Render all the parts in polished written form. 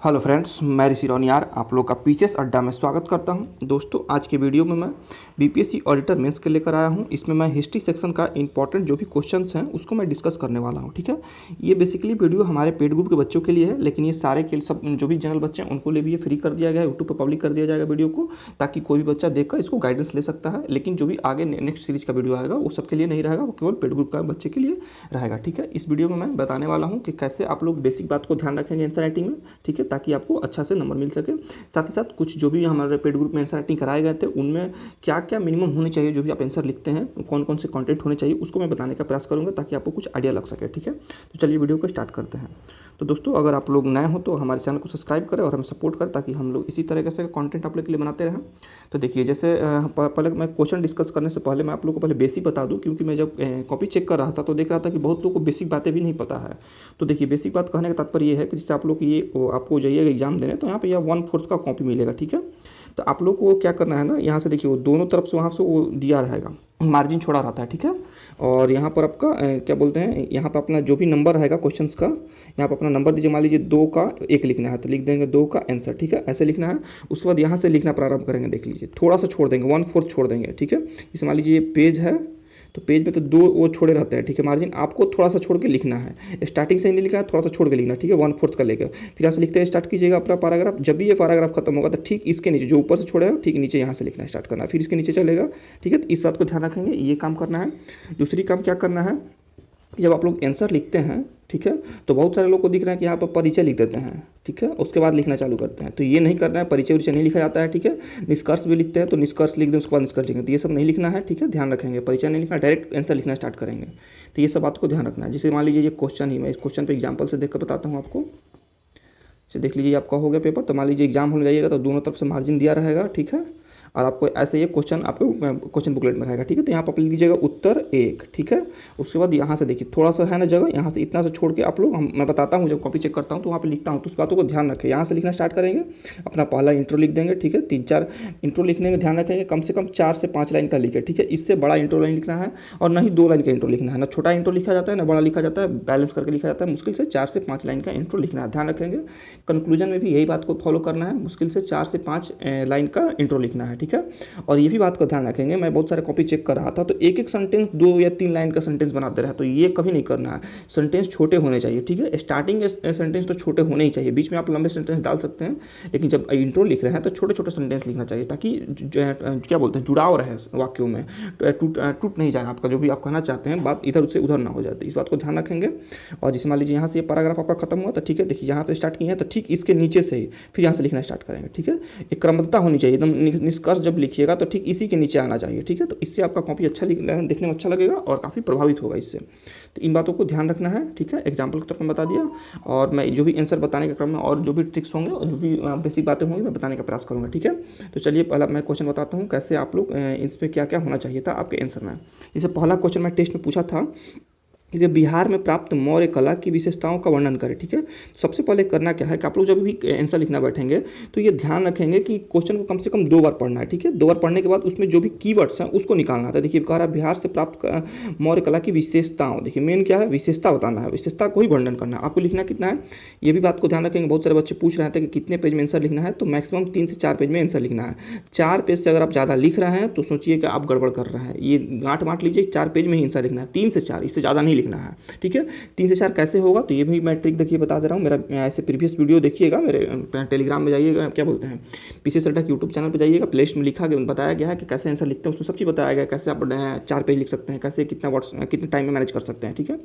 Hello friends, मैं ऋषि रौनियार आप लोग का पीसीएस अड्डा में स्वागत करता हूं। दोस्तों, आज के वीडियो में मैं बीपीएससी ऑडिटर मेंस के लेकर आया हूं। इसमें मैं हिस्ट्री सेक्शन का इंपॉर्टेंट जो भी क्वेश्चंस हैं उसको मैं डिस्कस करने वाला हूं। ठीक है, ये बेसिकली वीडियो हमारे पेड ग्रुप के बच्चों के लिए है, लेकिन ये सारे के सब जो भी जनरल बच्चे हैं उनको लिए भी ये फ्री कर दिया गया है। यूट्यूब पर पब्लिक कर दिया जाएगा वीडियो को, ताकि कोई भी बच्चा देखकर इसको गाइडेंस ले सकता है। लेकिन जो भी आगे नेक्स्ट सीरीज का वीडियो आएगा वो सबके लिए नहीं रहेगा, वो केवल पेड ग्रुप का बच्चे के लिए रहेगा। ठीक है, इस वीडियो में मैं बताने वाला हूँ कि कैसे आप लोग बेसिक बात को ध्यान रखेंगे आंसर राइटिंग में। ठीक है, ताकि आपको अच्छा से नंबर मिल सके। साथ ही साथ कुछ जो भी हमारे पेड ग्रुप में आंसर राइटिंग कराए गए थे उनमें क्या क्या मिनिमम होने चाहिए, जो भी आप आंसर लिखते हैं कौन कौन से कंटेंट होने चाहिए, उसको मैं बताने का प्रयास करूंगा ताकि आपको कुछ आइडिया लग सके। ठीक है, तो चलिए वीडियो को स्टार्ट करते हैं। तो दोस्तों, अगर आप लोग नए हो तो हमारे चैनल को सब्सक्राइब करें और हमें सपोर्ट करें, ताकि हम लोग इसी तरीके से कंटेंट आप लोग के लिए बनाते रहें। तो देखिए, जैसे पहले मैं क्वेश्चन डिस्कस करने से पहले मैं आप लोगों को पहले बेसिक बता दूं, क्योंकि मैं जब कॉपी चेक कर रहा था तो देख रहा था कि बहुत लोगों को बेसिक बातें भी नहीं पता है। तो देखिए, बेसिक बात कहने का तात्पर्य ये है कि जैसे आप लोग ये आपको जाइएगा एग्जाम देने, तो यहाँ पे यह 1/4 का कॉपी मिलेगा। ठीक है, तो आप लोग को क्या करना है ना, यहाँ से देखिए वो दोनों तरफ से वहाँ से वो दिया रहेगा, मार्जिन छोड़ा रहता है। ठीक है, और यहाँ पर आपका क्या बोलते हैं, यहाँ पर अपना जो भी नंबर रहेगा क्वेश्चंस का, यहाँ पर अपना नंबर दीजिए। मान लीजिए 2 का 1 लिखना है तो लिख देंगे 2 का आंसर। ठीक है, ऐसे लिखना है। उसके बाद यहाँ से लिखना प्रारंभ करेंगे। देख लीजिए, थोड़ा सा छोड़ देंगे, 1/4 छोड़ देंगे। ठीक है, जैसे मान लीजिए ये पेज है तो पेज में तो 2 वो छोड़े रहते हैं। ठीक है, मार्जिन आपको थोड़ा सा छोड़ के लिखना है, स्टार्टिंग से ही नहीं लिखना है, थोड़ा सा छोड़ के लिखना है। ठीक है, 1/4 का लेकर फिर यहाँ से लिखते हैं स्टार्ट कीजिएगा अपना पैराग्राफ। जब भी ये पैराग्राफ खत्म होगा तो ठीक इसके नीचे जो ऊपर से छोड़े हो, ठीक नीचे यहाँ से लिखना स्टार्ट करना है, फिर इसके नीचे चलेगा। ठीक है, तो इस बात को ध्यान रखेंगे, ये काम करना है। दूसरी काम क्या करना है, जब आप लोग आंसर लिखते हैं, ठीक है, तो बहुत सारे लोग को दिख रहा है कि यहाँ पर परिचय लिख देते हैं। ठीक है, उसके बाद लिखना चालू करते हैं, तो ये नहीं करना है। परिचय उरिचय नहीं लिखा जाता है। ठीक है, निष्कर्ष भी लिखते हैं तो निष्कर्ष लिख दें, उसके बाद निष्कर्ष लिखेंगे, तो ये सब नहीं लिखना है। ठीक है, ध्यान रखेंगे, परिचय नहीं लिखना, डायरेक्ट आंसर लिखना स्टार्ट करेंगे। तो ये सब बात को ध्यान रखना है। जैसे मान लीजिए ये क्वेश्चन ही, मैं इस क्वेश्चन पर एग्जाम्पल से देख कर बताता हूँ आपको। जैसे देख लीजिए आपका हो गया पेपर, तो मान लीजिए एग्जाम होने जाइएगा तो दोनों तरफ से मार्जिन दिया रहेगा। ठीक है, और आपको ऐसे ये क्वेश्चन आपको क्वेश्चन बुकलेट में रहेगा। ठीक है, तो यहाँ पर आप लिख लीजिएगा उत्तर 1। ठीक है, उसके बाद यहाँ से देखिए थोड़ा सा है ना जगह, यहाँ से इतना से छोड़ के आप लोग, मैं बताता हूँ जब कॉपी चेक करता हूँ तो वहाँ पे लिखता हूँ, तो उस बातों को ध्यान रखें। यहाँ से लिखना स्टार्ट करेंगे, अपना पहला इंट्रो लिख देंगे। ठीक है, 3-4 इंट्रो लिखने में ध्यान रखेंगे, कम से कम 4 से 5 लाइन का लिखे। ठीक है, इससे बड़ा इंट्रो लाइन लिखना है और ना ही 2 लाइन का इंट्रो लिखना है। ना छोटा इंट्रो लिखा जाता है ना बड़ा लिखा जाता है, बैलेंस करके लिखा जाता है। मुश्किल से 4 से 5 लाइन का इंट्रो लिखना है, ध्यान रखेंगे। कंक्लूजन में भी यही बात को फॉलो करना है, मुश्किल से 4 से 5 लाइन का इंट्रो लिखना है। ठीक है, और ये भी बात का ध्यान रखेंगे, मैं बहुत सारे कॉपी चेक कर रहा था तो एक एक सेंटेंस 2 या 3 लाइन का सेंटेंस बनाते रहे, तो ये कभी नहीं करना है। सेंटेंस छोटे होने चाहिए। ठीक है, स्टार्टिंग सेंटेंस तो छोटे होने ही चाहिए, बीच में आप लंबे सेंटेंस डाल सकते हैं, लेकिन जब इंट्रो लिख रहे हैं तो छोटे छोटे सेंटेंस लिखना चाहिए, ताकि क्या बोलते हैं, जुड़ाव रहे वाक्यों में, टूट नहीं जाए आपका, जो भी आप कहना चाहते हैं बात इधर से उधर ना हो जाए। इस बात को ध्यान रखेंगे। और जैसे मान लीजिए यहाँ से ये पैराग्राफ आपका खत्म हुआ, तो ठीक है, देखिए यहाँ पे स्टार्ट किए हैं तो ठीक इसके नीचे से ही फिर यहाँ से लिखना स्टार्ट करेंगे। ठीक है, एक क्रमबद्धता होनी चाहिए, एकदम निष्कर्ष जब लिखिएगा तो ठीक इसी के नीचे आना चाहिए। ठीक है, तो इससे आपका कॉपी अच्छा देखने में अच्छा लगेगा और काफ़ी प्रभावित होगा इससे। तो इन बातों को ध्यान रखना है। ठीक है, एग्जाम्पल के तौर पर बता दिया, और मैं जो भी आंसर बताने के क्रम में और जो भी ट्रिक्स होंगे और जो भी बेसिक बातें होंगी मैं बताने का प्रयास करूँगा। ठीक है, तो चलिए पहला मैं क्वेश्चन बताता हूँ कैसे आप लोग इस पर क्या क्या होना चाहिए था आपके आंसर में। जैसे पहला क्वेश्चन मैं टेस्ट में पूछा था कि बिहार में प्राप्त मौर्य कला की विशेषताओं का वर्णन करें। ठीक है, सबसे पहले करना क्या है कि आप लोग जब भी आंसर लिखना बैठेंगे तो ये ध्यान रखेंगे कि क्वेश्चन को कम से कम 2 बार पढ़ना है। ठीक है, 2 बार पढ़ने के बाद उसमें जो भी कीवर्ड्स हैं उसको निकालना था। देखिए कह रहा है बिहार से प्राप्त मौर्य कला की विशेषताओं, देखिए मेन क्या है, विशेषता बताना है, विशेषता को ही वर्णन करना है। आपको लिखना कितना है ये भी बात को ध्यान रखेंगे। बहुत सारे बच्चे पूछ रहे थे कि कितने पेज में आंसर लिखना है, तो मैक्सिमम 3 से 4 पेज में आंसर लिखना है। 4 पेज से अगर आप ज़्यादा लिख रहे हैं तो सोचिए कि आप गड़बड़ कर रहे हैं। ये गांठ बांट लीजिए, 4 पेज में ही आंसर लिखना है, 3 से 4, इससे ज़्यादा नहीं लिखना है। ठीक है, 3 से 4 कैसे होगा, तो ये भी मैं ट्रिक देखिए बता दे रहा हूँ। मेरा ऐसे प्रीवियस वीडियो देखिएगा, मेरे टेलीग्राम में जाइएगा, क्या बोलते हैं, पीसीएस अड्डा के यूट्यूब चैनल पर जाइएगा, प्लेलिस्ट में लिखा गया, बताया गया है कि कैसे आंसर लिखते हैं, उसमें सब चीज़ बताया गया है, कैसे आप 4 पेज लिख सकते हैं, कैसे कितने टाइम में मैनेज कर सकते हैं। ठीक है,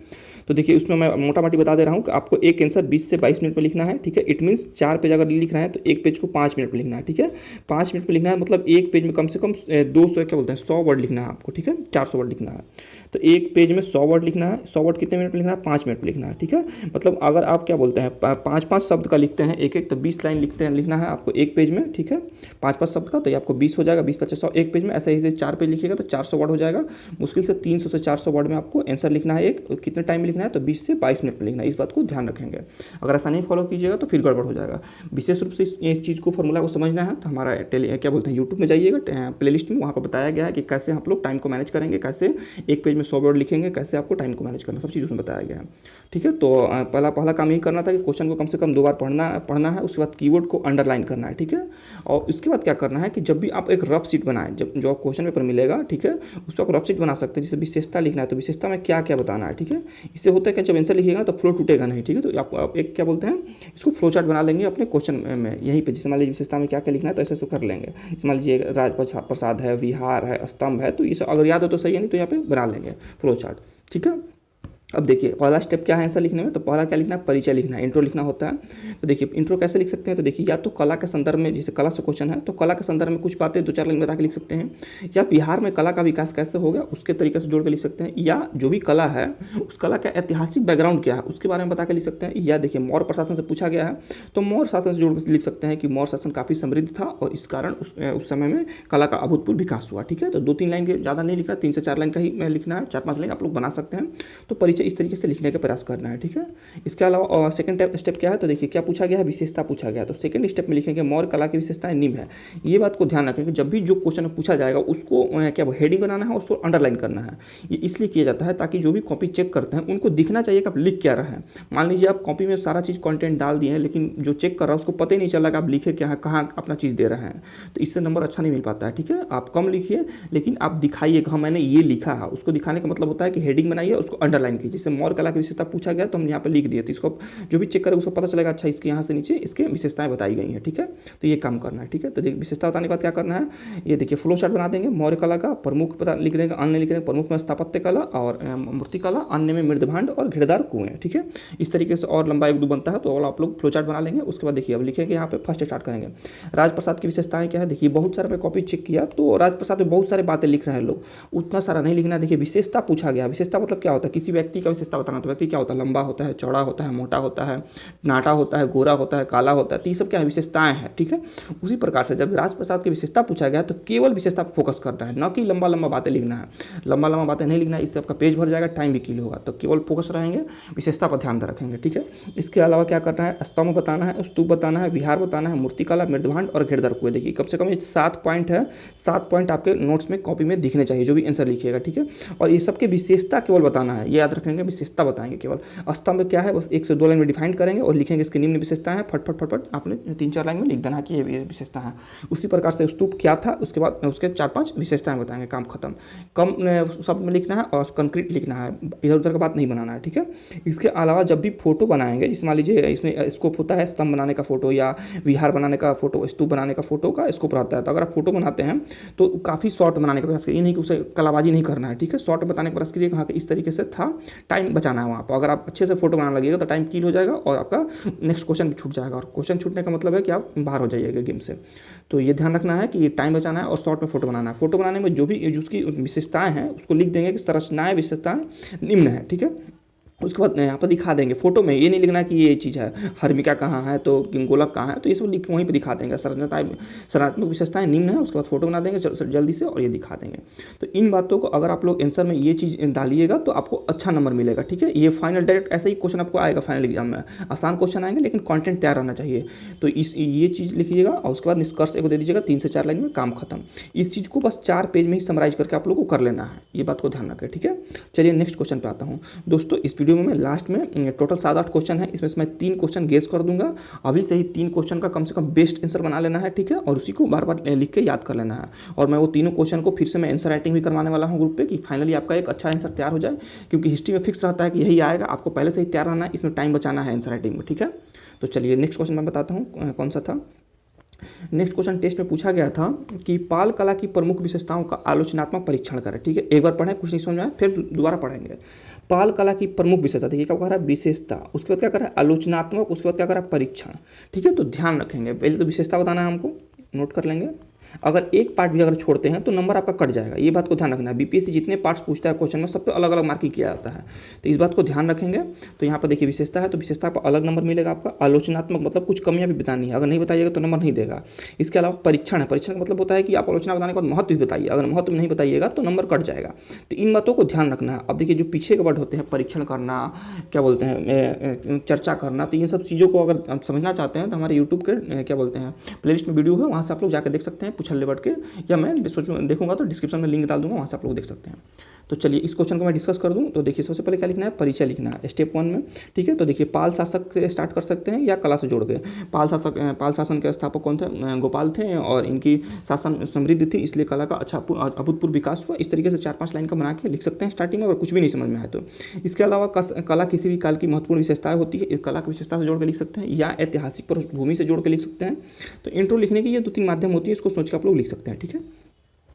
तो देखिए उसमें मैं मोटा मोटी बता दे रहा हूँ कि आपको एक आंसर 20 से 22 मिनट में लिखना है। ठीक है, इट मीन्स 4 पेज अगर लिख रहे हैं तो एक पेज को 5 मिनट में लिखना है। ठीक है, 5 मिनट में लिखना है, मतलब एक पेज में कम से कम 200 क्या बोलते हैं 100 वर्ड लिखना है आपको। ठीक है, 400 वर्ड लिखना है, तो एक पेज में 100 वर्ड लिखना है। 100 वर्ड कितने मिनट में लिखना है, 5 मिनट में लिखना है। ठीक है, मतलब अगर आप क्या बोलते हैं 5-5 शब्द का लिखते हैं एक तो 20 लाइन लिखना है आपको एक पेज में। ठीक है, 5-5 शब्द का, तो ये आपको 20 हो जाएगा, 20-25 एक पेज में। ऐसे ही 4 पेज लिखिएगा तो 400 वर्ड हो जाएगा। मुश्किल से 300 से 400 वर्ड में आपको आंसर लिखना है एक, कितने टाइम में लिखना है, तो 20 से 22 मिनट में लिखना है। इस बात को ध्यान रखेंगे, अगर ऐसा नहीं फॉलो कीजिएगा तो फिर गड़बड़ हो जाएगा। विशेष रूप से इस चीज़ को फॉर्मूला को समझना है तो हमारा क्या बोलते हैं यूट्यूब में जाइएगा, प्लेलिस्ट में, वहाँ पर बताया गया है कि कैसे आप लोग टाइम को मैनेज करेंगे, कैसे एक पेज में 100 वर्ड लिखेंगे, कैसे आपको टाइम को मैनेज करना, सब चीज़ उसमें बताया गया है। ठीक है, तो पहला काम यही करना था कि क्वेश्चन को कम से कम 2 बार पढ़ना है, उसके बाद कीवर्ड को अंडरलाइन करना है। ठीक है, और उसके बाद क्या करना है कि जब भी आप एक रफ शीट बनाएं, जब जो क्वेश्चन पेपर मिलेगा, ठीक है, उस पर आप रफ शीट बना सकते हैं। जैसे विशेषता लिखना है तो विशेषता में क्या क्या बताना है। ठीक है, इससे होता है कि जब आंसर लिखिएगा ना तो फ्लो टूटेगा नहीं। ठीक है, तो आप एक क्या बोलते हैं, इसको फ्लो चार्ट बना लेंगे अपने क्वेश्चन में यहीं पे। जैसे मान लीजिए विशेषता में क्या क्या लिखना है तो ऐसे कर लेंगे। जैसे मान लीजिए राजप्रसाद है, विहार है, स्तंभ है, तो ये सब अगर याद हो तो सही है, नहीं तो यहाँ पे बना लेंगे फ्लो चार्ट। ठीक है, अब देखिए पहला स्टेप क्या है आंसर लिखने में, तो पहला क्या लिखना है, परिचय लिखना है, इंट्रो लिखना होता है। तो देखिए इंट्रो कैसे लिख सकते हैं, तो देखिए या तो कला के संदर्भ में, जैसे कला से क्वेश्चन है तो कला के संदर्भ में कुछ बातें 2-4 लाइन बता के लिख सकते हैं, या बिहार में कला का विकास कैसे हो गया उसके तरीके से जोड़ के लिख सकते हैं, या जो भी कला है उस कला का ऐतिहासिक बैकग्राउंड क्या है उसके बारे में बता के लिख सकते हैं। या देखिए मौर्य प्रशासन से पूछा गया है तो मौर्य शासन से जोड़ के लिख सकते हैं कि मौर्य शासन काफ़ी समृद्ध था और इस कारण उस समय में कला का अभूतपूर्व विकास हुआ। ठीक है, तो 2-3 लाइन के ज़्यादा नहीं लिखना, 3 से 4 लाइन का ही लिखना है, 4-5 लाइन आप लोग बना सकते हैं। तो परिचय इस तरीके से लिखने का प्रयास करना है। ठीक है, इसके अलावा सेकंड स्टेप क्या है, तो देखिए क्या पूछा गया है, विशेषता पूछा गया है। तो सेकंड स्टेप में लिखेंगे मौर्य कला की विशेषताएं निम्न है। ये बात को ध्यान रखें कि जब भी जो क्वेश्चन पूछा जाएगा उसको क्या हेडिंग बनाना है, उसको अंडरलाइन करना है। ये इसलिए किया जाता है ताकि जो भी कॉपी चेक करते हैं उनको दिखना चाहिए कि आप लिख क्या रहे हैं। मान लीजिए आप कॉपी में सारा चीज़ कंटेंट डाल दिए हैं लेकिन जो चेक कर रहा है उसको पता ही नहीं चला कि आप लिखे क्या है, कहाँ अपना चीज़ दे रहे हैं, तो इससे नंबर अच्छा नहीं मिल पाता है। ठीक है, आप कम लिखिए लेकिन आप दिखाइए कि हाँ मैंने ये लिखा है। उसको दिखाने का मतलब होता है कि हेडिंग बनाइए, उसको अंडरलाइन कीजिए। जैसे मौर्य कला की विशेषता पूछा गया तो हम यहाँ पर लिख दिए, तो इसको जो भी चेक करे उसको पता चलेगा अच्छा इसके यहाँ से नीचे इसके विशेषताएं बताई गई हैं। ठीक है, तो ये काम करना है। ठीक है, तो देखिए विशेषता बताने के बाद क्या करना है, ये देखिए फ्लो चार्ट बना देंगे। मौर्य कला का प्रमुख पता लिख देंगे, अन्य लिख देंगे, प्रमुख में स्थापत्य कला और मूर्ति कला, अन्य में मृदभांड और घेरदार कुएं। ठीक है, इस तरीके से और लंबा 1-2 बनता है तो और आप लोग फ्लो चार्ट बना लेंगे। उसके बाद देखिए अब लिखेंगे यहाँ पे फर्स्ट स्टार्ट करेंगे राजप्रसाद की विशेषताएं क्या है। देखिए बहुत सारे मैं कॉपी चेक किया तो राजप्रसाद में बहुत सारे बातें लिख रहे हैं लोग, उतना सारा नहीं लिखना। देखिए विशेषता पूछा गया, विशेषता मतलब क्या होता है, किसी व्यक्ति का विशेषता बताना। तो व्यक्ति क्या होता है, लंबा होता है, चौड़ा होता है, मोटा होता है, नाटा होता है, गोरा होता है, काला होता है, तो ये सब क्या है, विशेषताएं हैं। ठीक है, उसी प्रकार से जब राजप्रसाद की विशेषता पूछा गया तो केवल विशेषता पर फोकस करना है, न कि लंबा लंबा बातें लिखना है। लंबा लंबा बातें नहीं लिखना है, इससे आपका पेज भर जाएगा, टाइम भी किल होगा। तो केवल फोकस रहेंगे, विशेषता पर ध्यान रखेंगे। ठीक है, इसके अलावा क्या करना है, स्तंभ बताना है, स्तूप बताना है, विहार बताना है, मूर्तिकला, मृदभांड और घेरदार कुएं। देखिए कम से कम ये 7 पॉइंट है, 7 पॉइंट आपके नोट्स में कॉपी में दिखने चाहिए जो भी आंसर लिखिएगा। ठीक है, और ये सबके विशेषता केवल बताना है, ये याद रखेंगे, विशेषता बताएंगे केवल। स्तंभ क्या है बस 1 से 2 लाइन में डिफाइन करेंगे और लिखेंगे इसकी निम्न विशेषता है, फट फट फट फट आपने 3-4 लाइन में लिख देना कि ये विशेषता है। उसी प्रकार से स्तूप क्या था उसके बाद उसके 4-5 विशेषताएं बताएंगे, काम खत्म। कम शब्द में लिखना है और कंक्रीट लिखना है, इधर उधर का बात नहीं बनाना है। ठीक है, इसके अलावा जब भी फोटो बनाएंगे, जैसे मान लीजिए इसमें स्कोप होता है स्तंभ बनाने का फोटो या विहार बनाने का फोटो, स्तूप बनाने का फोटो का स्कोप रहता है। तो अगर आप फोटो बनाते हैं तो काफ़ी शॉर्ट बनाने का प्रयास करिए, ये नहीं कि उसे कलाबाजी नहीं करना है। ठीक है, शॉर्ट बताने का प्रयास करिए, हाँ इस तरीके से था, टाइम बचाना है वहाँ पर। अगर आप अच्छे से फोटो बनाने लगेगा तो टाइम किल हो जाएगा और आपका नेक्स्ट क्वेश्चन भी छूट जाएगा, और क्वेश्चन छूटने का मतलब है कि आप बाहर हो जाइएगा गेम से। तो ये ध्यान रखना है कि टाइम बचाना है और शॉर्ट में फोटो बनाना है। फोटो बनाने में जो भी उसकी विशेषताएं हैं उसको लिख देंगे कि संरचनाएं विशेषताएं निम्न है। ठीक है, उसके बाद यहाँ पर दिखा देंगे फोटो में, ये नहीं लिखना कि ये चीज़ है, हर्मिका कहाँ है तो गोलक कहाँ है, तो ये सब लिख वहीं पे दिखा देंगे। संरचनात्मक विशेषताएं निम्न है, उसके बाद फोटो बना देंगे जल्दी से और ये दिखा देंगे। तो इन बातों को अगर आप लोग आंसर में ये चीज़ डालिएगा तो आपको अच्छा नंबर मिलेगा। ठीक है, ये फाइनल डायरेक्ट ऐसे ही क्वेश्चन आपको आएगा फाइनल एग्जाम में, आसान क्वेश्चन आएंगे लेकिन कॉन्टेंट तैयार रहना चाहिए। तो ये चीज़ लिखिएगा और उसके बाद निष्कर्ष को दे दीजिएगा, 3 से 4 लाइन में काम खत्म। इस चीज़ को बस 4 पेज में ही समराइज करके आप लोग को कर लेना है, ये बात को ध्यान रखें। ठीक है, चलिए नेक्स्ट क्वेश्चन पे आता हूँ। दोस्तों इस वीडियो में मैं लास्ट में टोटल 7-8 क्वेश्चन है, इसमें से मैं 3 क्वेश्चन गेस कर दूंगा। अभी से ही 3 क्वेश्चन का कम से कम बेस्ट आंसर बना लेना है। ठीक है, और उसी को बार बार लिख के याद कर लेना है। और मैं वो तीनों क्वेश्चन को फिर से मैं आंसर राइटिंग भी करवाने वाला हूँ ग्रुप पे, कि फाइनली आपका एक अच्छा आंसर तैयार हो जाए, क्योंकि हिस्ट्री में फिक्स रहता है कि यही आएगा, आपको पहले से ही तैयार रहना है, इसमें टाइम बचाना है आंसर राइटिंग में। ठीक है, तो चलिए नेक्स्ट क्वेश्चन मैं बताता हूँ कौन सा था। नेक्स्ट क्वेश्चन टेस्ट में पूछा गया था कि पाल कला की प्रमुख विशेषताओं का आलोचनात्मक परीक्षण करें। ठीक है, एक बार पढ़ें, कुछ नहीं समझ में आया फिर दोबारा पढ़ेंगे। पाल कला की प्रमुख विशेषता, देखिए क्या कह रहा है, विशेषता, उसके बाद क्या कर रहा है, आलोचनात्मक, उसके बाद क्या कर रहा है, परीक्षण। ठीक है, तो ध्यान रखेंगे, पहले तो विशेषता बताना है हमको, नोट कर लेंगे। अगर एक पार्ट भी अगर छोड़ते हैं तो नंबर आपका कट जाएगा, ये बात को ध्यान रखना है। बीपीएससी जितने पार्ट्स पूछता है क्वेश्चन में सब पे अलग अलग मार्किंग किया जाता है, तो इस बात को ध्यान रखेंगे। तो यहाँ पर देखिए विशेषता है तो विशेषता पर अलग नंबर मिलेगा आपका। आलोचनात्मक मतलब कुछ कमियां भी बतानी है, अगर नहीं बताइएगा तो नंबर नहीं देगा। इसके अलावा परीक्षण है, परीक्षण का मतलब होता है कि आप आलोचना बताने के बाद महत्व भी बताइए, अगर महत्व नहीं बताइएगा तो नंबर कट जाएगा। तो इन बातों को ध्यान रखना है। अब देखिए जो पीछे के वर्ड होते हैं, परीक्षण करना, क्या बोलते हैं, चर्चा करना, तो इन सब चीज़ों को अगर आप समझना चाहते हैं तो हमारे यूट्यूब के क्या बोलते हैं प्लेलिस्ट में वीडियो है, वहाँ से आप लोग जाकर देख सकते हैं। पूछल ले बैठ के, या मैं सोचूँ देखूंगा तो डिस्क्रिप्शन में लिंक डाल दूंगा, वहाँ से आप लोग देख सकते हैं। तो चलिए इस क्वेश्चन को मैं डिस्कस कर दूं। तो देखिए सबसे पहले क्या लिखना है, परिचय लिखना है स्टेप 1 में, ठीक है। तो देखिए पाल शासक से स्टार्ट कर सकते हैं या कला से जोड़ के। पाल शासन के स्थापक कौन थे, गोपाल थे, और इनकी शासन समृद्ध थी, इसलिए कला का अच्छा अभूतपूर्व विकास हुआ। इस तरीके से 4-5 लाइन का बना के लिख सकते हैं स्टार्टिंग में, अगर कुछ भी नहीं समझ में आए तो। इसके अलावा कला किसी भी काल की महत्वपूर्ण विशेषताएं होती है, कला की विशेषता से जोड़ के लिख सकते हैं, या ऐतिहासिक पृष्ठभूमि से जोड़ के लिख सकते हैं। तो इंट्रो लिखने की ये 2-3 माध्यम होती है, इसको सोच के आप लोग लिख सकते हैं, ठीक है।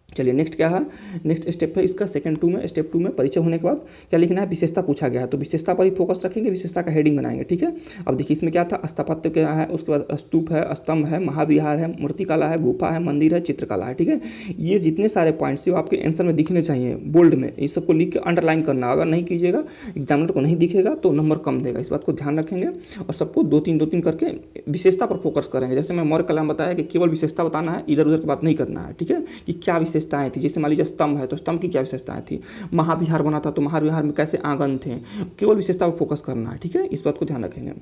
चलिए नेक्स्ट क्या है, नेक्स्ट स्टेप है इसका सेकंड 2 में, स्टेप 2 में परिचय होने के बाद क्या लिखना है, विशेषता पूछा गया है तो विशेषता पर ही फोकस रखेंगे, विशेषता का हेडिंग बनाएंगे, ठीक है। अब देखिए इसमें क्या था, स्थापत्य क्या है, उसके बाद स्तूप है, स्तंभ है, महाविहार है, मूर्तिकला है, गुफा है, मंदिर है, चित्रकला है, ठीक है। ये जितने सारे पॉइंट्स वो आपके आंसर में दिखने चाहिए बोल्ड में, इस सबको लिख के अंडरलाइन करना। अगर नहीं कीजिएगा, एग्जामिनर को नहीं दिखेगा तो नंबर कम देगा, इस बात को ध्यान रखेंगे। और सबको 2-3 करके विशेषता पर फोकस करेंगे। जैसे मैं मौर्य कला में बताया कि केवल विशेषता बताना है, इधर उधर की बात नहीं करना है, ठीक है, कि क्या विशेषताएं थी। जैसे मान लीजिए स्तंभ है तो स्तंभ की क्या विशेषताएं थी, महाविहार बना था तो महाविहार में कैसे आंगन थे, केवल विशेषता पर फोकस करना है, ठीक है, इस बात को ध्यान रखेंगे।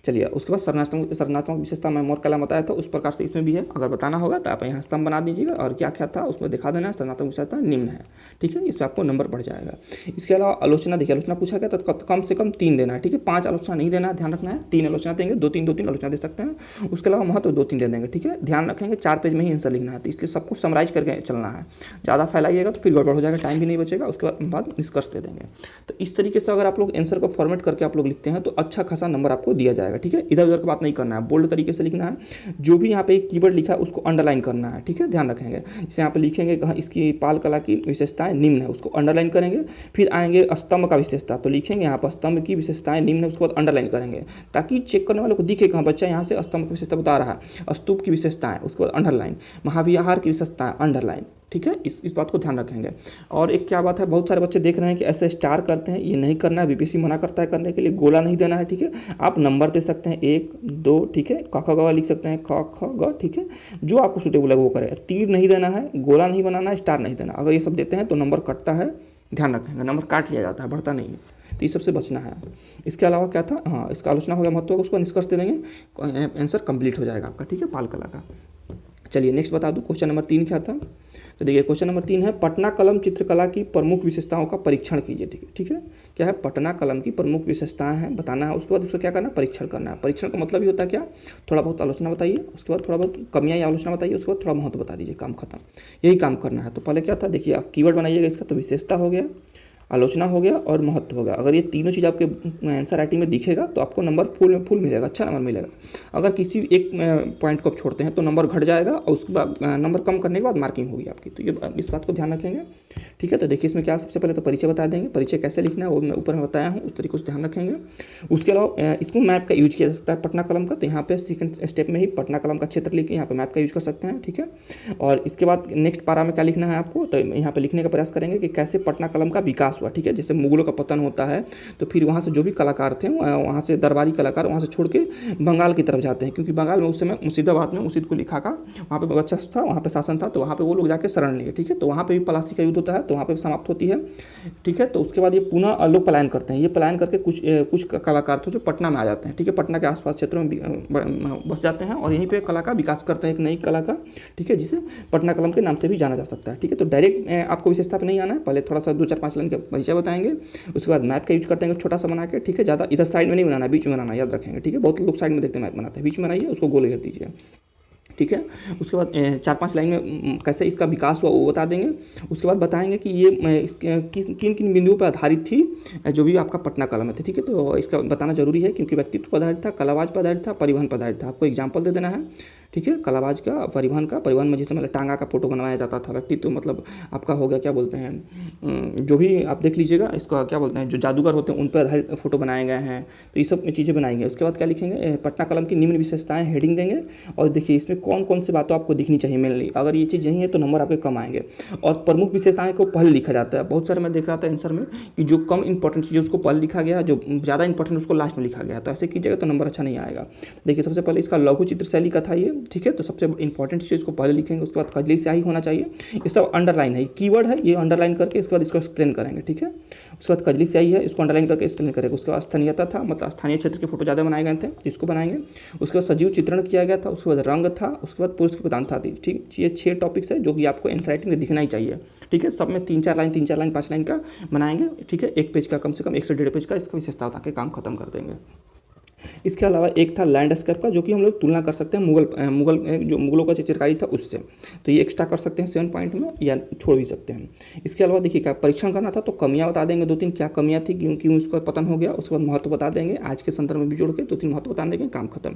चलिए उसके बाद संरचनात्मक विशेषता मैं मौर्य कला बताया था, उस प्रकार से इसमें भी है। अगर बताना होगा तो आप यहाँ स्तंभ बना दीजिएगा और क्या क्या था उसमें दिखा देना है, संरचनात्मक विशेषता निम्न है, ठीक है, इस पर आपको नंबर बढ़ जाएगा। इसके अलावा आलोचना, देखिए आलोचना पूछा गया तो कम से कम 3 देना है, ठीक है, 5 आलोचना नहीं देना है, ध्यान रखना है। 3 आलोचना देंगे, 2-3 आलोचना दे सकते हैं। उसके अलावा महत्व 2-3 दे देंगे, ठीक है, ध्यान रखेंगे 4 पेज में ही आंसर लिखना है, तो इसलिए सबको समराइज करके चलना है। ज़्यादा फैलाइएगा तो फिर गड़बड़ हो जाएगा, टाइम भी नहीं बचेगा। उसके बाद निष्कर्ष दे देंगे। तो इस तरीके से अगर आप लोग आंसर को फॉर्मेट करके आप लोग लिखते हैं तो अच्छा खासा नंबर आपको दिया जाएगा, ठीक है। इधर उधर नहीं करना है, बोल्ड तरीके से लिखना है। जो भी यहाँ पे एक कीवर्ड लिखा है उसको अंडरलाइन करना है, ठीक है, ध्यान रखेंगे। जैसे यहाँ पे लिखेंगे कहाँ इसकी पाल कला की विशेषताएं निम्न है, उसको अंडरलाइन करेंगे। फिर आएंगे स्तंभ का विशेषता, तो लिखेंगे यहाँ पर स्तंभ की विशेषताएं निम्न है, उसके बाद अंडरलाइन करेंगे ताकि चेक करने वाले को दिखे कहाँ बच्चा यहाँ से स्तंभ की विशेषता बता रहा है। स्तूप की विशेषताएं, उसके बाद अंडरलाइन। महाविहार की विशेषताएं अंडरलाइन, ठीक है, इस बात को ध्यान रखेंगे। और एक क्या बात है, बहुत सारे बच्चे देख रहे हैं कि ऐसे स्टार करते हैं, ये नहीं करना है, बीपीएससी मना करता है करने के लिए। गोला नहीं देना है, ठीक है, आप नंबर दे सकते हैं 1, 2, ठीक है, क ख ग लिख सकते हैं, ख ख ग, ठीक है, जो आपको सूटेबल है वो करें। तीर नहीं देना है, गोला नहीं बनाना है, स्टार नहीं देना। अगर ये सब देते हैं तो नंबर कटता है, ध्यान रखेंगे, नंबर काट लिया जाता है, बढ़ता नहीं है, तो इस सबसे बचना है। इसके अलावा क्या था, हाँ, इसका आलोचना हो गया, महत्व उसको निष्कर्ष दे देंगे, आंसर कंप्लीट हो जाएगा आपका, ठीक है, पाल कला का। चलिए नेक्स्ट बता दूं, क्वेश्चन नंबर 3 क्या था। तो देखिए क्वेश्चन नंबर 3 है, पटना कलम चित्रकला की प्रमुख विशेषताओं का परीक्षण कीजिए, ठीक है। क्या है, पटना कलम की प्रमुख विशेषताएं हैं बताना है, उसके बाद उसको क्या करना है, परीक्षण करना है। परीक्षण का मतलब ही होता है क्या, थोड़ा बहुत आलोचना बताइए, उसके बाद थोड़ा बहुत कमियां या आलोचना बताइए, उसके बाद थोड़ा महत्व बता दीजिए, काम खत्म, यही काम करना है। तो पहले क्या था, देखिए आप कीवर्ड बनाइएगा इसका, तो विशेषता हो गया, आलोचना हो गया और महत्व हो गया। अगर ये तीनों चीज़ आपके आंसर राइटिंग में दिखेगा तो आपको नंबर फुल मिलेगा, अच्छा नंबर मिलेगा। अगर किसी एक पॉइंट को आप छोड़ते हैं तो नंबर घट जाएगा, और उसके बाद नंबर कम करने के बाद मार्किंग होगी आपकी। तो ये इस बात को ध्यान रखेंगे, ठीक है। तो देखिए इसमें क्या, सबसे पहले तो परिचय बता देंगे, परिचय कैसे लिखना है वो मैं ऊपर में बताया हूँ, उस तरीके से ध्यान रखेंगे। उसके अलावा इसको मैप का यूज किया जा सकता है पटना कलम का, तो यहाँ पे सेकंड स्टेप में ही पटना कलम का क्षेत्र लिख के यहाँ पे मैप का यूज कर सकते हैं, ठीक है। और इसके बाद नेक्स्ट पारा में क्या लिखना है आपको, तो यहाँ पे लिखने का प्रयास करेंगे कि कैसे पटना कलम का विकास हुआ, ठीक है। जैसे मुगलों का पतन होता है तो फिर वहाँ से जो भी कलाकार थे, वहाँ से दरबारी कलाकार वहाँ से छोड़ के बंगाल की तरफ जाते हैं, क्योंकि बंगाल में उस समय मुर्शिदाबाद में मुर्शिद कुली खां का वहाँ पे वर्चस्व था, वहाँ पे शासन था, तो वहाँ पे वो लोग जाके शरण लिए, ठीक है। तो वहाँ पे भी पलासी का युद्ध होता है, तो वहाँ पे समाप्त होती है, ठीक है। तो उसके बाद ये पुनः लोग पलायन करते हैं, ये पलायन करके कुछ कलाकार थे जो पटना में आ जाते हैं, ठीक है, पटना के आसपास क्षेत्रों में बस जाते हैं और यहीं पे कला का विकास करते हैं, एक नई कला का, ठीक है, जिसे पटना कलम के नाम से भी जाना जा सकता है, ठीक है। तो डायरेक्ट आपको विशेषता पर नहीं आना है, पहले थोड़ा सा 2-4-5 लाइन का परिचय बताएंगे, उसके बाद मैप का यूज करते हैं छोटा सा बना के, ठीक है, ज़्यादा इधर साइड में नहीं बनाना, बीच में बनाना, याद रखेंगे, ठीक है। बहुत लोग साइड में देखते हैं मैप बनाते हैं, बीच में बनाइए, उसको गोल घेर दीजिए, ठीक है। उसके बाद 4-5 लाइन में कैसे इसका विकास हुआ वो बता देंगे। उसके बाद बताएंगे कि ये किन किन बिंदुओं पर आधारित थी जो भी आपका पटना कला में थे, ठीक है। तो इसका बताना जरूरी है, क्योंकि व्यक्तित्व पर आधारित था, कलाबाज पर आधारित था, परिवहन पर आधारित था। आपको एग्जाम्पल दे देना है, ठीक है, कलाबाज का, परिवहन में जैसे मतलब टांगा का फोटो बनवाया जाता था। व्यक्तित्व मतलब आपका हो गया, क्या बोलते हैं, जो भी आप देख लीजिएगा, इसका क्या बोलते हैं, जो जादूगर होते हैं उन पर आधारित फोटो बनाए गए हैं, तो ये सब चीज़ें बनाएंगे। उसके बाद क्या लिखेंगे, पटना कलम की निम्न विशेषताएं, हेडिंग देंगे। और देखिए इसमें कौन कौन सी बातों आपको दिखनी चाहिए मेनली, अगर ये चीज़ नहीं है तो नंबर आपके कम आएंगे। और प्रमुख विशेषताएं को पहले लिखा जाता है, बहुत सारे मैं देख रहा था आंसर में कि जो कम इंपॉर्टेंट चीज़ उसको पहले लिखा गया, जो ज़्यादा इंपॉर्टेंट उसको लास्ट में लिखा गया, तो ऐसे कीजिएगा तो नंबर अच्छा नहीं आएगा। देखिए सबसे पहले इसका लघु चित्र शैली का था ये, ठीक है। तो सबसे इंपॉर्टेंट चीज़ को पहले लिखेंगे, उसके बाद कजली स्याही होना चाहिए। ये सब अंडरलाइन है, कीवर्ड है, ये अंडरलाइन करके इसके बाद इसको एक्सप्लेन करेंगे, ठीक है। उसके बाद कजली स्याही है, इसको अंडरलाइन करके एक्सप्लेन करेंगे। उसके बाद स्थानीयता था, मतलब स्थानीय क्षेत्र के फोटो ज़्यादा बनाए गए थे, इसको बनाएंगे। उसके बाद सजीव चित्रण किया गया था, उसके बाद रंग था, उसके बाद पुरुष की प्रधानता थी, ठीक। ये 6 टॉपिक्स है जो कि आपको एनसीईआरटी में दिखना ही चाहिए, ठीक है। सब में 3-4 लाइन 5 लाइन का बनाएंगे, ठीक है। 1 पेज का कम से कम 1 से 1.5 पेज का इसका विशेषता बता के काम खत्म कर देंगे। इसके अलावा एक था लैंडस्केप का, जो कि हम लोग तुलना कर सकते हैं मुगलों का चित्रकारी था उससे, तो ये एक्स्ट्रा कर सकते हैं 7 पॉइंट में या छोड़ भी सकते हैं। इसके अलावा देखिए क्या परीक्षण करना था, तो कमियां बता देंगे 2-3 क्या कमियां थी, क्यों उसका पतन हो गया। उसके बाद महत्व बता देंगे, आज के संदर्भ में भी जोड़ के 2-3 महत्व बता देंगे, काम खत्म।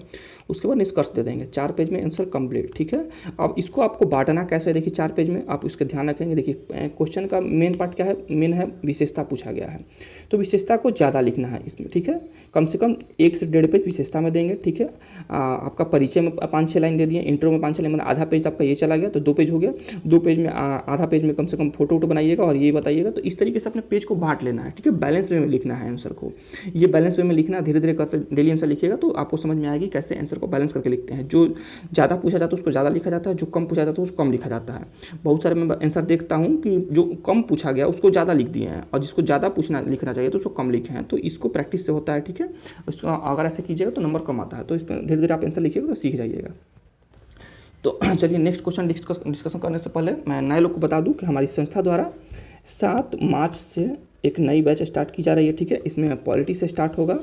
उसके बाद निष्कर्ष दे देंगे, 4 पेज में आंसर कंप्लीट, ठीक है। अब इसको आपको बांटना कैसे, देखिए 4 पेज में आप इसका ध्यान रखेंगे। देखिए क्वेश्चन का मेन पार्ट क्या है, मेन है विशेषता पूछा गया है, तो विशेषता को ज़्यादा लिखना है इसमें, ठीक है। कम से कम 1 से 1.5 पेज विशेषता में देंगे, ठीक है। आपका परिचय में 5-6 लाइन दे दिए, इंट्रो में 5-6 लाइन, मतलब आधा पेज आपका ये चला गया, तो 2 पेज हो गया। 2 पेज में आधा पेज में कम से कम फोटो बनाइएगा और ये बताइएगा। तो इस तरीके से अपने पेज को बांट लेना है, ठीक है। बैलेंस वे में लिखना है आंसर को, ये बैलेंस वे में लिखना, धीरे धीरे करते डेली आंसर लिखिएगा तो आपको समझ में आएगी कैसे आंसर को बैलेंस करके लिखते हैं। जो ज़्यादा पूछा जाता है उसको ज़्यादा लिखा जाता है, जो कम पूछा जाता है उसको कम लिखा जाता है। बहुत सारे मैं आंसर देखता हूँ कि जो कम पूछा गया उसको ज़्यादा लिख दिए हैं, और जिसको ज़्यादा लिखना चाहिए तो उसको कम लिखे हैं। तो इसको प्रैक्टिस से होता है, ठीक है। उसको अगर ऐसे कीजिएगा तो नंबर कम आता है, तो इस पर धीरे धीरे आप आंसर लिखिएगा तो सीख जाइएगा। तो चलिए नेक्स्ट क्वेश्चन डिस्कशन करने से पहले मैं नए लोग को बता दूं कि हमारी संस्था द्वारा 7 मार्च से एक नई बैच स्टार्ट की जा रही है, ठीक है। इसमें पॉलिटी से स्टार्ट होगा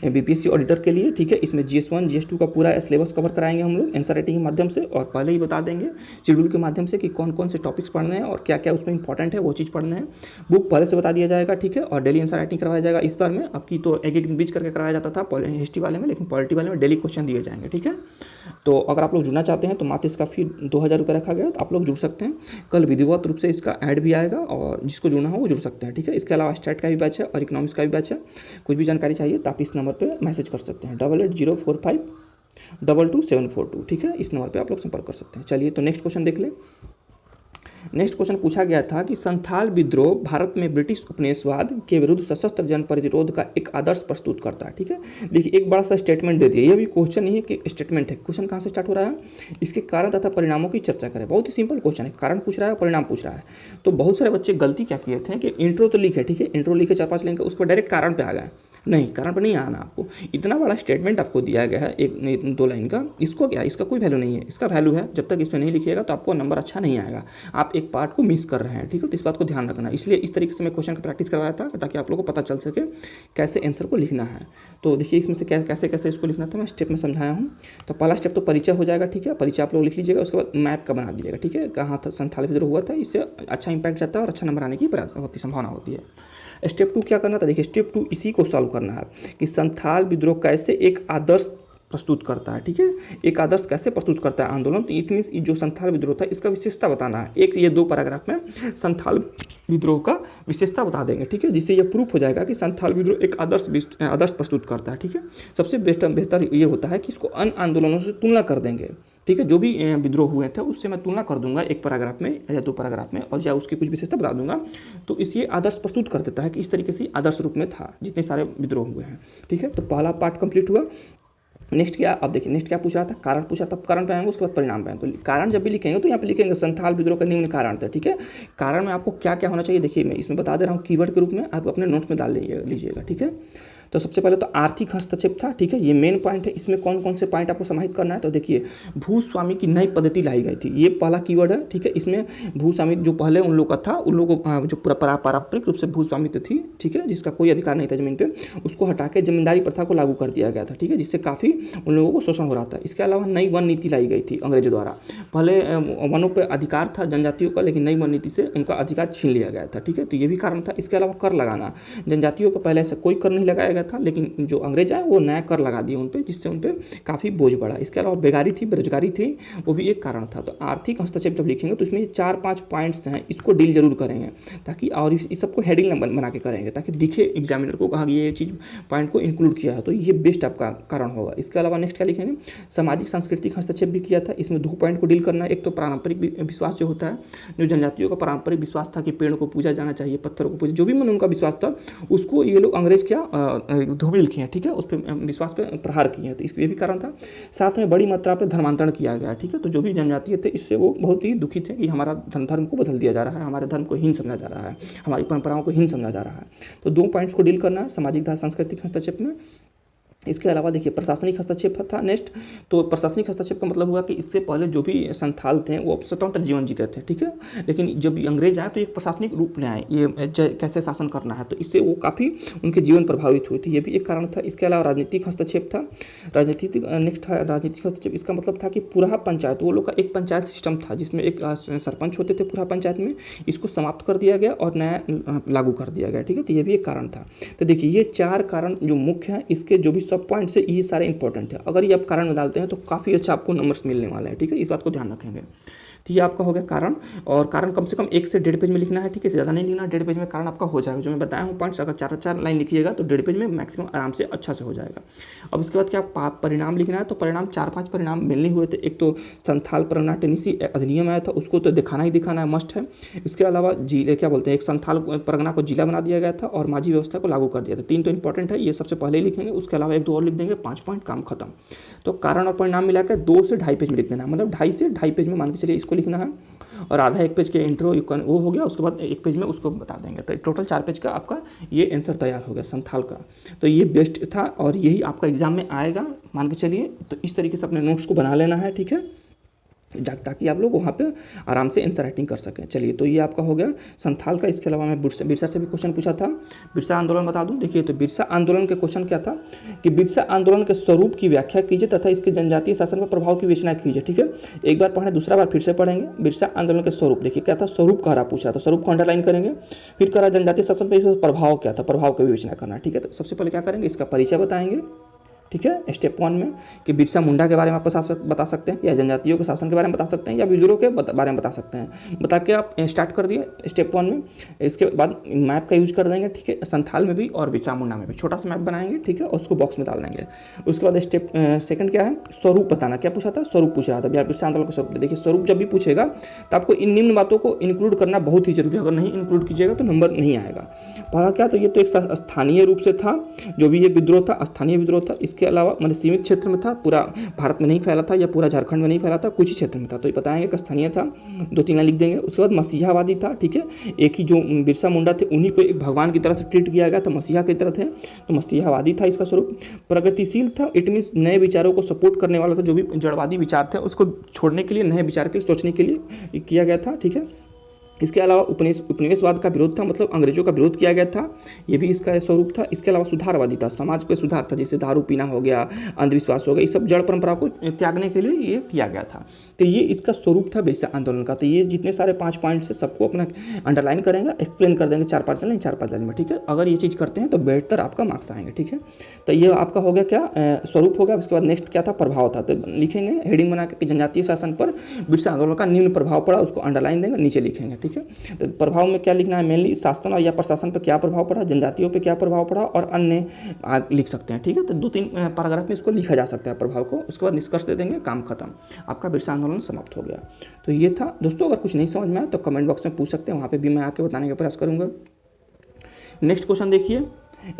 बीपीएससी ऑडिटर के लिए, ठीक है। इसमें GS1 GS2 का पूरा सिलेबस कवर कराएंगे हम लोग आंसर राइटिंग के माध्यम से, और पहले ही बता देंगे शेड्यूल के माध्यम से कि कौन कौन से टॉपिक्स पढ़ने हैं और क्या क्या उसमें इंपॉर्टेंट है वो चीज़ पढ़ने हैं। बुक पहले से बता दिया जाएगा, ठीक है। और डेली आंसर राइटिंग करवाया जाएगा इस बार में। अब की तो एक दिन बीच करके कराया जाता था हिस्ट्री वाले में, लेकिन पॉलिटी वाले में डेली क्वेश्चन दिए जाएंगे, ठीक है। तो अगर आप लोग जुड़ना चाहते हैं तो मात्र इसका फी 2000 रुपये रखा गया, तो आप लोग जुड़ सकते हैं। कल विधिवत रूप से इसका ऐड भी आएगा और जिसको जुड़ना हो वो जुड़ सकते हैं, ठीक है। इसके अलावा स्टैट का भी बैच है और इकोनॉमिक्स का भी बैच है। कुछ भी जानकारी चाहिए तो आप इस नंबर पर मैसेज कर सकते हैं 8804522742, ठीक है। इस नंबर पे आप लोग संपर्क कर सकते हैं। चलिए तो नेक्स्ट क्वेश्चन देख ले। नेक्स्ट क्वेश्चन पूछा गया था कि संथाल विद्रोह भारत में ब्रिटिश उपनिवेशवाद के विरुद्ध सशस्त्र जन प्रतिरोध का एक आदर्श प्रस्तुत करता है, ठीक है। देखिए एक बड़ा सा स्टेटमेंट दे दिया, ये भी क्वेश्चन नहीं है कि स्टेटमेंट है। क्वेश्चन कहाँ से स्टार्ट हो रहा है, इसके कारण तथा परिणामों की चर्चा करें। बहुत ही सिंपल क्वेश्चन है, कारण पूछ रहा है, परिणाम पूछ रहा है। तो बहुत सारे बच्चे गलती क्या किए थे कि इंट्रो तो लिखे, ठीक है, इंट्रो लिखे 4-5 लाइन का, उस पर डायरेक्ट कारण पे आ गए। नहीं, कारण पर नहीं आना आपको। इतना बड़ा स्टेटमेंट आपको दिया गया है 1-2 लाइन का, इसको क्या, इसका कोई वैल्यू नहीं है। इसका वैल्यू है जब तक इसमें नहीं लिखिएगा तो आपको नंबर अच्छा नहीं आएगा, आप एक पार्ट को मिस कर रहे हैं, ठीक है। तो इस बात को ध्यान रखना, इसलिए इस तरीके से मैं क्वेश्चन का प्रैक्टिस करवाया था ताकि आप लोगों को पता चल सके कैसे आंसर को लिखना है। तो देखिए इसमें से कैसे कैसे इसको लिखना था मैं स्टेप में समझाया हूँ। तो पहला स्टेप तो परिचय हो जाएगा, ठीक है। परिचय आप लोग लिख लीजिएगा, उसके बाद मैप का बना दीजिएगा, ठीक है, कहाँ था संथाल विद्रोह हुआ था। इससे अच्छा इंपैक्ट रहता है और अच्छा नंबर आने की संभावना होती है। स्टेप 2 क्या करना था, देखिए स्टेप 2 इसी को सॉल्व करना है कि संथाल विद्रोह कैसे एक आदर्श प्रस्तुत करता है, ठीक है। एक आदर्श कैसे प्रस्तुत करता है आंदोलन, तो इट मीन्स जो संथाल विद्रोह था इसका विशेषता बताना है। एक ये 2 पैराग्राफ में संथाल विद्रोह का विशेषता बता देंगे, ठीक है, जिससे ये प्रूफ हो जाएगा कि संथाल विद्रोह एक आदर्श प्रस्तुत करता है, ठीक है। सबसे बेहतर ये होता है कि इसको अन्य आंदोलनों से तुलना कर देंगे, ठीक है। जो भी विद्रोह हुए थे उससे मैं तुलना कर दूंगा 1 पैराग्राफ में या 2 पैराग्राफ में, और या उसकी कुछ विशेषता बता दूंगा। तो इसलिए आदर्श प्रस्तुत कर देता है कि इस तरीके से आदर्श रूप में था जितने सारे विद्रोह हुए हैं, ठीक है। तो पहला पार्ट कंप्लीट हुआ। नेक्स्ट क्या, अब देखिए नेक्स्ट क्या पूछ रहा था, कारण पूछा था, कारण पे आएंगे, उसके बाद परिणाम पे आएंगे। तो कारण जब भी लिखेंगे तो यहाँ पे लिखेंगे संथाल विद्रोह का निम्न कारण था, ठीक है। कारण में आपको क्या क्या होना चाहिए, देखिए मैं इसमें बता दे रहा हूँ कीवर्ड के रूप में, आप अपने नोट्स में डाल लीजिएगा, ठीक है। तो सबसे पहले तो आर्थिक हस्तक्षेप था, ठीक है, ये मेन पॉइंट है। इसमें कौन कौन से पॉइंट आपको समाहित करना है, तो देखिए भूस्वामी की नई पद्धति लाई गई थी, ये पहला कीवर्ड है, ठीक है। इसमें भूस्वामी जो पहले उन लोग का था, उन लोगों को जो पारंपरिक रूप से भूस्वामित्व थी, ठीक है, जिसका कोई अधिकार नहीं था जमीन पे, उसको हटा के जमींदारी प्रथा को लागू कर दिया गया था, ठीक है, जिससे काफ़ी उन लोगों को शोषण हो रहा था। इसके अलावा नई वन नीति लाई गई थी अंग्रेजों द्वारा। पहले वनों पर अधिकार था जनजातियों का, लेकिन नई वन नीति से उनका अधिकार छीन लिया गया था, ठीक है। तो ये भी कारण था। इसके अलावा कर लगाना, जनजातियों पर पहले से कोई कर नहीं लगाया गया था, लेकिन जो अंग्रेज आए वो नया कर लगा दिए उन पर, जिससे उन पर काफ़ी बोझ बढ़ा। इसके अलावा बेगारी थी, बेरोजगारी थी, वो भी एक कारण था। तो आर्थिक हस्तक्षेप जब लिखेंगे तो इसमें 4-5 पॉइंट्स हैं, इसको डील जरूर करेंगे ताकि, और इस सबको हेडिंग बना के करेंगे ताकि दिखे एग्जामिनर को कहा ये चीज़ पॉइंट को इंक्लूड किया है, तो ये बेस्ट आपका कारण होगा। इसके अलावा नेक्स्ट क्या लिखेंगे, सामाजिक सांस्कृतिक हस्तक्षेप भी किया था। इसमें 2 पॉइंट को डील करना है। एक तो पारंपरिक विश्वास जो होता है, जो जनजातियों का पारंपरिक विश्वास था कि पेड़ को पूजा जाना चाहिए, पत्थर को पूजा, जो भी मन उनका विश्वास था, उसको ये लोग अंग्रेज क्या धोबी लिखे हैं, ठीक है, उस पर विश्वास पे प्रहार किए हैं, तो इसके ये भी कारण था। साथ में बड़ी मात्रा पे धर्मांतरण किया गया, ठीक है, तो जो भी जनजातीय थे इससे वो बहुत ही दुखी थे कि हमारा धर्म को बदल दिया जा रहा है, हमारे धर्म को हीन समझा जा रहा है, हमारी परंपराओं को हीन समझा जा रहा है। तो 2 पॉइंट्स को डील करना है सामाजिक तथा सांस्कृतिक हस्तक्षेप में। इसके अलावा देखिए प्रशासनिक हस्तक्षेप था नेक्स्ट। तो प्रशासनिक हस्तक्षेप का मतलब हुआ कि इससे पहले जो भी संथाल थे वो स्वतंत्र जीवन जीते थे, ठीक है, लेकिन जब अंग्रेज आए तो एक प्रशासनिक रूप ले आए, ये कैसे शासन करना है, तो इससे वो काफ़ी उनके जीवन प्रभावित हुए थे, ये भी एक कारण था। इसके अलावा राजनीतिक हस्तक्षेप था। नेक्स्ट था राजनीतिक हस्तक्षेप। इसका मतलब था कि पूरा पंचायत, वो लोग का एक पंचायत सिस्टम था जिसमें एक सरपंच होते थे पूरा पंचायत में, इसको समाप्त कर दिया गया और नया लागू कर दिया गया, ठीक है, तो ये भी एक कारण था। तो देखिए ये 4 कारण जो मुख्य हैं, इसके जो भी सब पॉइंट से ये सारे इंपॉर्टेंट है। अगर ये आप कारण में डालते हैं तो काफ़ी अच्छा आपको नंबर्स मिलने वाले हैं, ठीक है, इस बात को ध्यान रखेंगे। तो ये आपका हो गया कारण, और कारण कम से कम 1 से 1.5 पेज में लिखना है, ठीक है, ज़्यादा नहीं लिखना, 1.5 पेज में कारण आपका हो जाएगा। जो मैं बताया हूँ पॉइंट्स, अगर 4 लाइन लिखिएगा तो 1.5 पेज में मैक्सिमम आराम से अच्छा से हो जाएगा। अब इसके बाद क्या परिणाम लिखना है, तो परिणाम 4-5 परिणाम मिलने हुए थे। एक तो संथाल परगना टेनेसी अधिनियम आया था, उसको तो दिखाना ही दिखाना है, मस्ट है। इसके अलावा जिले क्या बोलते हैं, एक संथाल परगना को जिला बना दिया गया था और माझी व्यवस्था को लागू कर दिया था। 3 तो इंपॉर्टेंट है, ये सबसे पहले ही लिखेंगे, उसके अलावा 1-2 और लिख देंगे, 5 पॉइंट काम खत्म। तो कारण और परिणाम मिलाकर 2 से 2.5 पेज में लिख देना है, मतलब 2.5 से 2.5 पेज में मान के चलिए इसको लिखना है, और आधा 1 पेज के इंट्रो वो हो गया, उसके बाद 1 पेज में उसको बता देंगे, तो टोटल 4 पेज का आपका ये आंसर तैयार हो गया संथाल का। तो ये बेस्ट था और यही आपका एग्जाम में आएगा मान के चलिए। तो इस तरीके से अपने नोट्स को बना लेना है, ठीक है, ताकि आप लोग वहाँ पे आराम से आंसर राइटिंग कर सकें। चलिए तो ये आपका हो गया संथाल का। इसके अलावा मैं बिरसा से भी क्वेश्चन पूछा था, बिरसा आंदोलन बता दूं। देखिए तो बिरसा आंदोलन के क्वेश्चन क्या था कि बिरसा आंदोलन के स्वरूप की व्याख्या कीजिए तथा इसके जनजातीय शासन पर प्रभाव की विवेचना कीजिए, ठीक है। एक बार पढ़ें, दूसरा बार फिर से पढ़ेंगे। बिरसा आंदोलन के स्वरूप, देखिए क्या था, स्वरूप कह रहा पूछा, तो स्वरूप को अंडरलाइन करेंगे। फिर कह रहा जनजातीय शासन पर प्रभाव क्या था, प्रभाव की विवेचना करना, ठीक है। तो सबसे पहले क्या करेंगे, इसका परिचय बताएंगे, ठीक है, स्टेप 1 में कि बिरसा मुंडा के बारे में आप बता सकते हैं, या जनजातियों के शासन के बारे में बता सकते हैं, या विद्रोह के बारे में बता सकते हैं। बता के आप स्टार्ट कर दिए स्टेप 1 में। इसके बाद मैप का यूज कर देंगे, ठीक है, संथाल में भी और बिरसा मुंडा में भी छोटा सा मैप बनाएंगे, ठीक है, और उसको बॉक्स में डाल देंगे। उसके बाद स्टेप 2 क्या है, स्वरूप बताना। क्या पूछा था, स्वरूप पूछ रहा था बिरसा आंदोलन का स्वरूप। देखिए स्वरूप जब भी पूछेगा तो आपको इन निम्न बातों को इंक्लूड करना बहुत ही जरूरी है, अगर नहीं इंक्लूड कीजिएगा तो नंबर नहीं आएगा। पढ़ा क्या, तो ये तो एक स्थानीय रूप से था, जो भी ये विद्रोह था स्थानीय विद्रोह था। इसके अलावा मैंने सीमित क्षेत्र में था, पूरा भारत में नहीं फैला था या पूरा झारखंड में नहीं फैला था, कुछ ही क्षेत्र में था, तो ये बताएंगे कि स्थानीय था, 2-3 लाइन लिख देंगे। उसके बाद मसीहावादी था, ठीक है, एक ही जो बिरसा मुंडा थे उन्हीं को एक भगवान की तरह से ट्रीट किया गया था, मसीहा की तरह थे, तो मसीहावादी था इसका स्वरूप। प्रगतिशील था, इट मीन्स नए विचारों को सपोर्ट करने वाला था, जो भी जड़वादी विचार थे उसको छोड़ने के लिए, नए विचार के लिए सोचने के लिए किया गया था, ठीक है। इसके अलावा उपनिवेशवाद का विरोध था, मतलब अंग्रेजों का विरोध किया गया था, ये भी इसका स्वरूप था। इसके अलावा सुधारवादी था, समाज पे सुधार था, जैसे दारू पीना हो गया, अंधविश्वास हो गया, ये सब जड़ परंपरा को त्यागने के लिए ये किया गया था। तो ये इसका स्वरूप था बिरसा आंदोलन का। तो ये जितने सारे 5 पॉइंट्स है सबको अपना अंडरलाइन करेंगे, एक्सप्लेन कर देंगे 4-5 लाइन में, ठीक है। अगर ये चीज़ करते हैं तो बेहतर आपका मार्क्स आएंगे, ठीक है। तो ये आपका हो गया क्या, स्वरूप हो गया। इसके बाद नेक्स्ट क्या था, प्रभाव था, तो लिखेंगे हेडिंग बना के जनजातीय शासन पर बिरसा आंदोलन का निम्न प्रभाव पड़ा, उसको अंडरलाइन देंगे, नीचे लिखेंगे, ठीक है। तो प्रभाव में क्या लिखना है, मेनली शासन या प्रशासन पर क्या प्रभाव पड़ा, जनजातियों पर क्या प्रभाव पड़ा, और अन्य लिख सकते हैं, ठीक है। तो 2-3 पैराग्राफ में इसको लिखा जा सकता है प्रभाव को। उसके बाद निष्कर्ष दे देंगे, काम खत्म, आपका बिरसा आंदोलन समाप्त हो गया। तो ये था दोस्तों, अगर कुछ नहीं समझ में आया तो कमेंट बॉक्स में पूछ सकते हैं, वहाँ पे भी मैं आके बताने का प्रयास करूँगा। नेक्स्ट क्वेश्चन देखिए,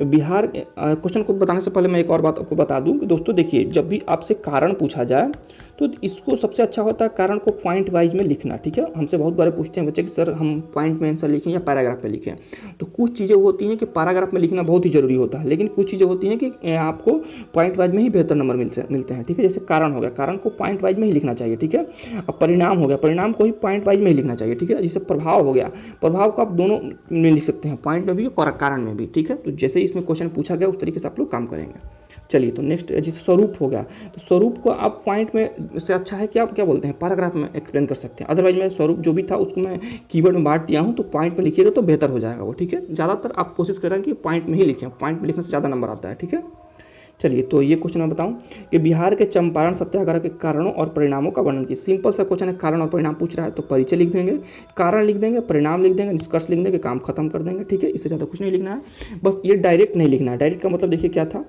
बिहार। क्वेश्चन को बताने से पहले मैं एक और बात आपको बता दूं कि दोस्तों देखिए, जब भी आपसे कारण पूछा जाए तो इसको सबसे अच्छा होता है कारण को पॉइंट वाइज में लिखना, ठीक है। हमसे बहुत बार पूछते हैं बच्चे कि सर हम पॉइंट में आंसर लिखें या पैराग्राफ में लिखें, तो कुछ चीज़ें होती हैं कि पैराग्राफ में लिखना बहुत ही जरूरी होता है, लेकिन कुछ चीज़ें होती हैं कि आपको पॉइंट वाइज में ही बेहतर नंबर मिलते हैं, ठीक है। जैसे कारण हो गया, कारण को पॉइंट वाइज में ही लिखना चाहिए, ठीक है। अब परिणाम हो गया, परिणाम को ही पॉइंट वाइज में ही लिखना चाहिए, ठीक है। जैसे प्रभाव हो गया, प्रभाव को आप दोनों में लिख सकते हैं, पॉइंट में भी और कारण में भी, ठीक है। तो जैसे इसमें क्वेश्चन पूछा गया उस तरीके से आप लोग काम करेंगे। चलिए तो नेक्स्ट, जैसे स्वरूप हो गया, तो स्वरूप को आप पॉइंट में से अच्छा है कि आप क्या बोलते हैं पैराग्राफ में एक्सप्लेन कर सकते हैं। अदरवाइज मैं स्वरूप जो भी था उसको मैं कीवर्ड में बांट दिया हूँ, तो पॉइंट में लिखिएगा तो बेहतर हो जाएगा वो, ठीक है। ज़्यादातर आप कोशिश करें कि पॉइंट में ही लिखें, पॉइंट में लिखने से ज़्यादा नंबर आता है, ठीक है। चलिए तो ये क्वेश्चन मैं बताऊं कि बिहार के चंपारण सत्याग्रह के कारणों और परिणामों का वर्णन कीजिए। सिंपल सा क्वेश्चन है, कारण और परिणाम पूछ रहा है, तो परिचय लिख देंगे, कारण लिख देंगे, परिणाम लिख देंगे, निष्कर्ष लिख देंगे, काम खत्म कर देंगे, ठीक है। इससे ज़्यादा कुछ नहीं लिखना है, बस ये डायरेक्ट नहीं लिखना है। डायरेक्ट का मतलब देखिए क्या था,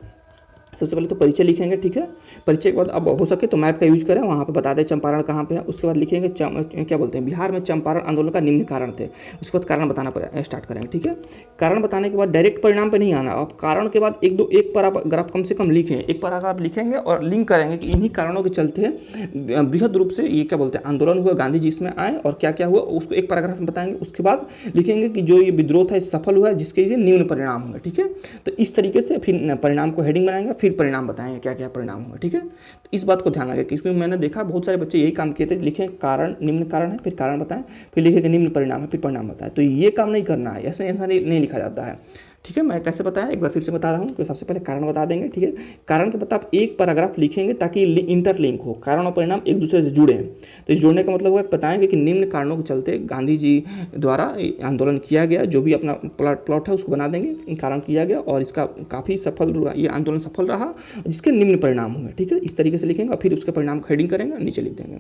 सबसे पहले तो परिचय लिखेंगे, ठीक है। परिचय के बाद अब हो सके तो मैप का यूज करें, वहाँ पे बता दें चंपारण कहाँ पे है। उसके बाद लिखेंगे क्या बोलते हैं, बिहार में चंपारण आंदोलन का निम्न कारण थे। उसके बाद कारण बताना स्टार्ट करेंगे, ठीक है। कारण बताने के बाद डायरेक्ट परिणाम पे नहीं आना। अब कारण के बाद एक पैराग्राफ कम से कम लिखें, एक पैराग्राफ लिखेंगे और लिंक करेंगे कि इन्हीं कारणों के चलते बृहद रूप से ये क्या बोलते हैं आंदोलन हुआ, गांधी जी इसमें आए और क्या क्या हुआ उसको एक पैराग्राफ में बताएंगे। उसके बाद लिखेंगे कि जो ये विद्रोह था सफल हुआ, जिसके ये निम्न परिणाम हुए, ठीक है। तो इस तरीके से फिर परिणाम को हेडिंग बनाएंगे, फिर परिणाम बताएंगे क्या क्या परिणाम हुआ, ठीक है। तो इस बात को ध्यान रखें, क्योंकि मैंने देखा बहुत सारे बच्चे यही काम किए थे, लिखें कारण, निम्न कारण है फिर कारण बताएं, फिर लिखेंगे निम्न परिणाम है फिर परिणाम बताएं। तो ये काम नहीं करना है, ऐसा ऐसा नहीं लिखा जाता है, ठीक है। मैं कैसे बताया एक बार फिर से बता रहा हूँ। तो सबसे पहले कारण बता देंगे, ठीक है। कारण के बाद आप एक पैराग्राफ लिखेंगे ताकि इंटरलिंक हो, कारण और परिणाम एक दूसरे से जुड़े हैं। तो इस जुड़ने का मतलब होगा बताएंगे कि निम्न कारणों के चलते गांधी जी द्वारा आंदोलन किया गया, जो भी अपना प्लॉट है उसको बना देंगे, कारण किया गया और इसका काफ़ी सफल, ये आंदोलन सफल रहा जिसके निम्न परिणाम हुए, ठीक है। इस तरीके से लिखेंगे और फिर उसके परिणाम को हेडिंग करेंगे, नीचे लिख देंगे।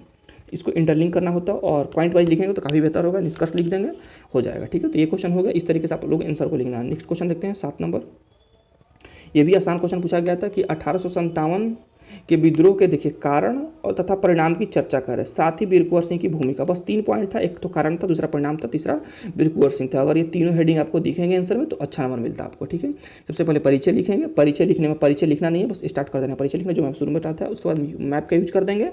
इसको इंटरलिंक करना होता है और पॉइंट वाइज लिखेंगे तो काफ़ी बेहतर होगा, निष्कर्ष लिख देंगे, हो जाएगा, ठीक है। तो ये क्वेश्चन हो गया, इस तरीके से आप लोग आंसर को लिखना है। नेक्स्ट क्वेश्चन देखते हैं 7 नंबर। ये भी आसान क्वेश्चन पूछा गया था कि 1857 के विद्रोह के देखिए कारण और तथा परिणाम की चर्चा करें, साथ ही वीर कुंवर सिंह की भूमिका। बस 3 पॉइंट था, एक तो कारण था, दूसरा परिणाम था, तीसरा वीर कुंवर सिंह था। अगर ये तीनों हेडिंग आपको दिखेंगे आंसर में तो अच्छा नंबर मिलता है आपको, ठीक है। सबसे पहले परिचय लिखेंगे, परिचय लिखने में परिचय लिखना नहीं है, बस स्टार्ट कर देना परिचय लिखना, जो मैं शुरू में बताया था। उसके बाद मैप का यूज कर देंगे,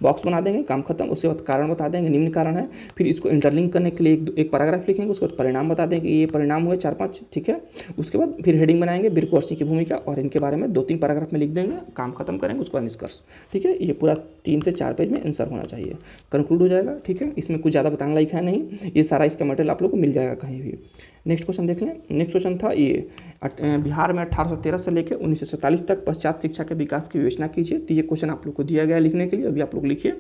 बॉक्स बना देंगे, काम खत्म। उसके बाद कारण बता देंगे, निम्न कारण है, फिर इसको इंटरलिंक करने के लिए एक पैराग्राफ लिखेंगे। उसके बाद परिणाम बता देंगे, ये परिणाम हुए 4-5, ठीक है। उसके बाद फिर हेडिंग बनाएंगे वीर कुंवर सिंह की भूमिका और इनके बारे में 2-3 पैराग्राफ में लिख देंगे, काम खत्म करेंगे। उसके बाद निष्कर्ष, ठीक है। ये पूरा 3 से 4 पेज में आंसर होना चाहिए, कंक्लूड हो जाएगा, ठीक है। इसमें कुछ ज़्यादा बताने लायक है नहीं, ये सारा इसका मटेरियल आप लोग को मिल जाएगा कहीं भी। नेक्स्ट क्वेश्चन देख लें। नेक्स्ट क्वेश्चन था ये बिहार में 1813 से लेकर 1947 तक पश्चात शिक्षा के विकास की विवेचना कीजिए। तो ये क्वेश्चन आप लोग को दिया गया लिखने के लिए, अभी आप लोग लिखिए।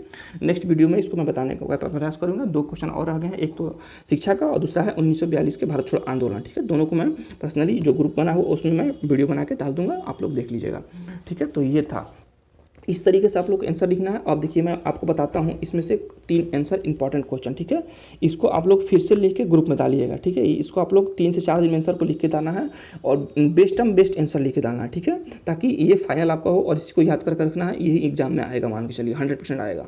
नेक्स्ट वीडियो में इसको मैं बताने का प्रयास करूँगा। 2 क्वेश्चन और आ गए हैं, एक तो शिक्षा का और दूसरा है 1942 के भारत छोड़ो आंदोलन, ठीक है। दोनों को मैं पर्सनली जो ग्रुप बना हो उसमें मैं वीडियो बना के डाल दूंगा, आप लोग देख लीजिएगा, ठीक है। तो ये था, इस तरीके से आप लोग आंसर लिखना है। अब देखिए मैं आपको बताता हूँ, इसमें से 3 आंसर इंपॉर्टेंट क्वेश्चन, ठीक है। इसको आप लोग फिर से लिख के ग्रुप में डालिएगा, ठीक है। इसको आप लोग 3 से 4 दिन में आंसर को लिख के डालना है और बेस्ट आंसर लिख के डालना है, ठीक है, ताकि ये फाइनल आपका हो और इसको याद कर रखना है। यही एग्जाम में आएगा, मान के चलिए 100% आएगा।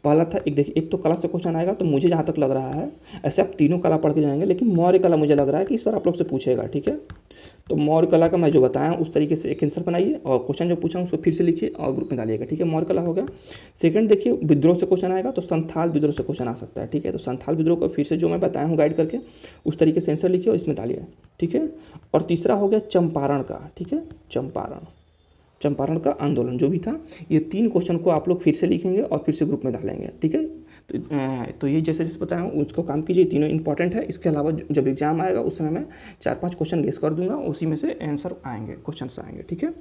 पहला था एक, देखिए एक तो कला से क्वेश्चन आएगा, तो मुझे जहाँ तक लग रहा है, ऐसे आप तीनों कला पढ़ के जाएंगे, लेकिन मौर्य कला मुझे लग रहा है कि इस बार आप लोग से पूछेगा, ठीक है। तो मौर्य कला का मैं जो बताया उस तरीके से एक आंसर बनाइए और क्वेश्चन जो पूछा उसको फिर से लिखिए और ग्रुप में डालिएगा, ठीक है। मौर्य कला हो गया। सेकंड देखिए विद्रोह से क्वेश्चन आएगा, तो संथाल विद्रोह से क्वेश्चन आ सकता है, ठीक है। तो संथाल विद्रोह को फिर से जो मैं बताया हूँ गाइड करके उस तरीके से आंसर लिखिए और इसमें डालिए, ठीक है। और तीसरा हो गया चंपारण का, ठीक है, चंपारण का आंदोलन जो भी था, ये 3 क्वेश्चन को आप लोग फिर से लिखेंगे और फिर से ग्रुप में डालेंगे, ठीक है। तो ये जैसे बताया हूँ उसको काम कीजिए, तीनों इंपॉर्टेंट है। इसके अलावा जब एग्जाम आएगा उस समय मैं 4-5 क्वेश्चन गेस कर दूंगा, उसी में से आंसर आएंगे, क्वेश्चन आएंगे, ठीक है।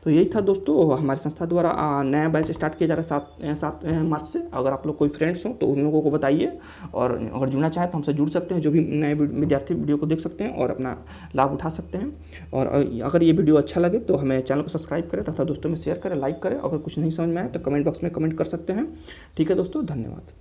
तो यही था दोस्तों, हमारी संस्था द्वारा नया बैच स्टार्ट किया जा रहा है 7 मार्च से। अगर आप लोग कोई फ्रेंड्स हो तो उन लोगों को बताइए, और अगर जुड़ना चाहें तो हमसे जुड़ सकते हैं, जो भी नए विद्यार्थी वीडियो को देख सकते हैं और अपना लाभ उठा सकते हैं। और अगर ये वीडियो अच्छा लगे तो हमें चैनल को सब्सक्राइब करें तथा दोस्तों में शेयर करें, लाइक करें। अगर कुछ नहीं समझ में आए तो कमेंट बॉक्स में कमेंट कर सकते हैं, ठीक है दोस्तों, धन्यवाद।